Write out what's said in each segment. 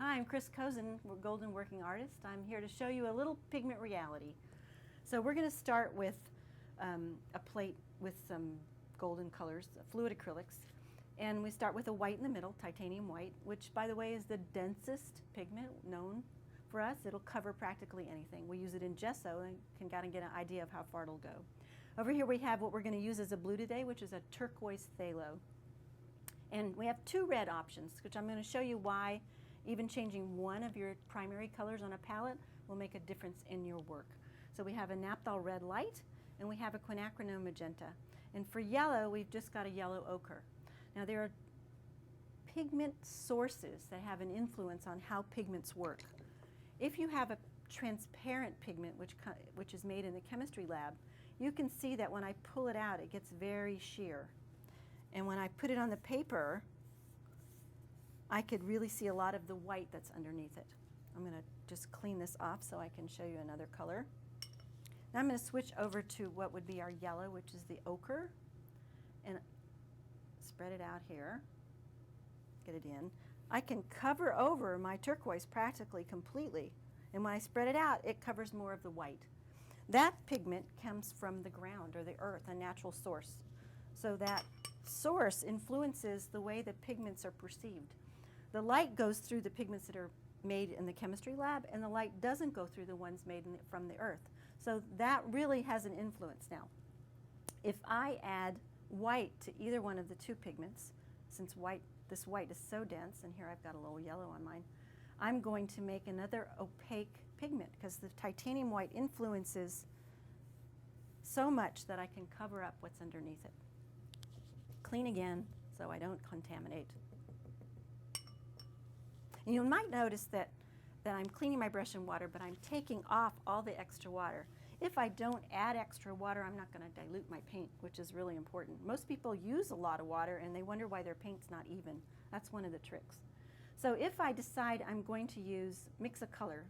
Hi, I'm Chris Cozen, Golden Working Artist. I'm here to show you a little pigment reality. So we're going to start with a plate with some golden colors, fluid acrylics. And we start with a white in the middle, titanium white, which by the way is the densest pigment known for us. It'll cover practically anything. We use it in gesso and can kind of get an idea of how far it'll go. Over here we have what we're going to use as a blue today, which is a turquoise phthalo. And we have two red options, which I'm going to show you why even changing one of your primary colors on a palette will make a difference in your work. So we have a naphthol red light and we have a quinacridone magenta. And for yellow, we've just got a yellow ochre. Now there are pigment sources that have an influence on how pigments work. If you have a transparent pigment, which is made in the chemistry lab, you can see that when I pull it out, it gets very sheer. And when I put it on the paper, I could really see a lot of the white that's underneath it. I'm going to just clean this off so I can show you another color. Now I'm going to switch over to what would be our yellow, which is the ochre, and spread it out here, get it in. I can cover over my turquoise practically completely, and when I spread it out, it covers more of the white. That pigment comes from the ground or the earth, a natural source. So that source influences the way the pigments are perceived. The light goes through the pigments that are made in the chemistry lab, and the light doesn't go through the ones made from the earth. So that really has an influence. Now, if I add white to either one of the two pigments, since this white is so dense, and here I've got a little yellow on mine, I'm going to make another opaque pigment because the titanium white influences so much that I can cover up what's underneath it. Clean again so I don't contaminate. And you might notice that I'm cleaning my brush in water, but I'm taking off all the extra water. If I don't add extra water, I'm not going to dilute my paint, which is really important. Most people use a lot of water and they wonder why their paint's not even. That's one of the tricks. So if I decide I'm going to mix a color,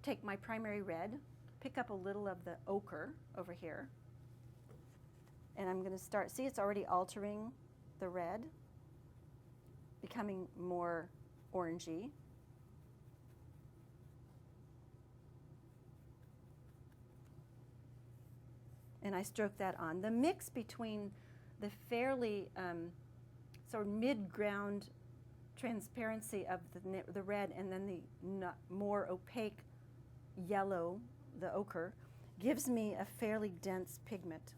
take my primary red, pick up a little of the ochre over here, and I'm going to start, see it's already altering the red, becoming more orangey. And I stroke that on. The mix between the fairly sort of mid-ground transparency of the red and then the more opaque yellow, the ochre, gives me a fairly dense pigment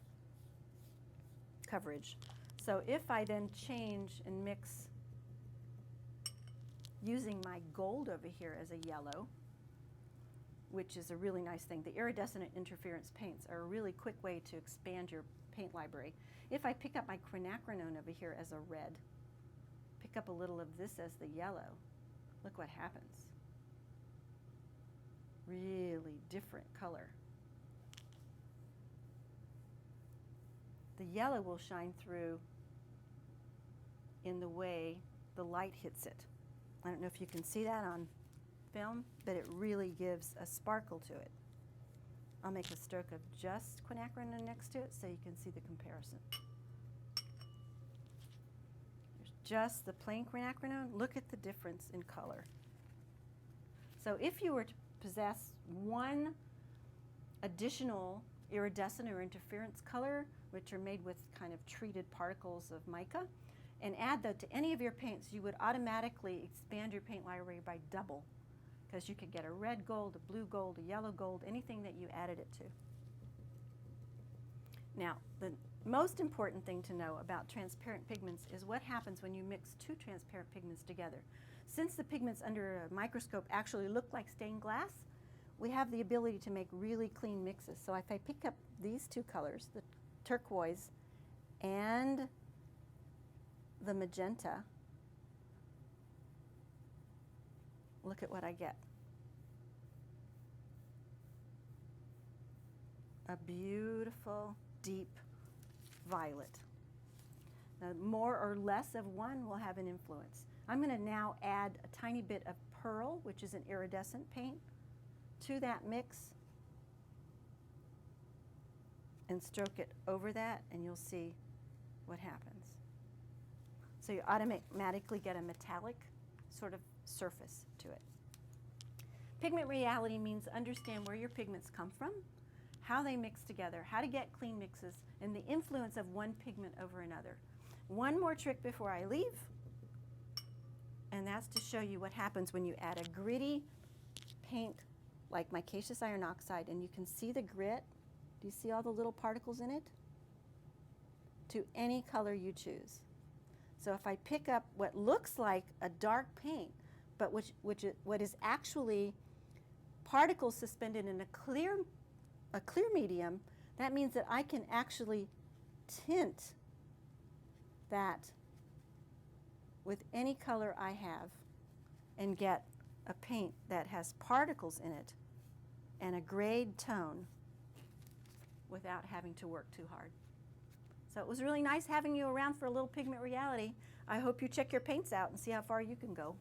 coverage. So if I then change and mix using my gold over here as a yellow, which is a really nice thing. The iridescent interference paints are a really quick way to expand your paint library. If I pick up my quinacridone over here as a red, pick up a little of this as the yellow, look what happens. Really different color. The yellow will shine through in the way the light hits it. I don't know if you can see that on film, but it really gives a sparkle to it. I'll make a stroke of just quinacridone next to it so you can see the comparison. There's just the plain quinacridone. Look at the difference in color. So if you were to possess one additional iridescent or interference color, which are made with kind of treated particles of mica, and add that to any of your paints, you would automatically expand your paint library by double, because you could get a red gold, a blue gold, a yellow gold, anything that you added it to. Now, the most important thing to know about transparent pigments is what happens when you mix two transparent pigments together. Since the pigments under a microscope actually look like stained glass, we have the ability to make really clean mixes. So if I pick up these two colors, the turquoise and the magenta, look at what I get. A beautiful, deep violet. Now, more or less of one will have an influence. I'm going to now add a tiny bit of pearl, which is an iridescent paint, to that mix and stroke it over that, and you'll see what happens. So you automatically get a metallic sort of surface to it. Pigment reality means understand where your pigments come from, how they mix together, how to get clean mixes, and the influence of one pigment over another. One more trick before I leave, and that's to show you what happens when you add a gritty paint like micaceous iron oxide, and you can see the grit. Do you see all the little particles in it? To any color you choose. So if I pick up what looks like a dark paint, but what is actually particles suspended in a clear medium, that means that I can actually tint that with any color I have and get a paint that has particles in it and a grayed tone without having to work too hard. So it was really nice having you around for a little pigment reality. I hope you check your paints out and see how far you can go.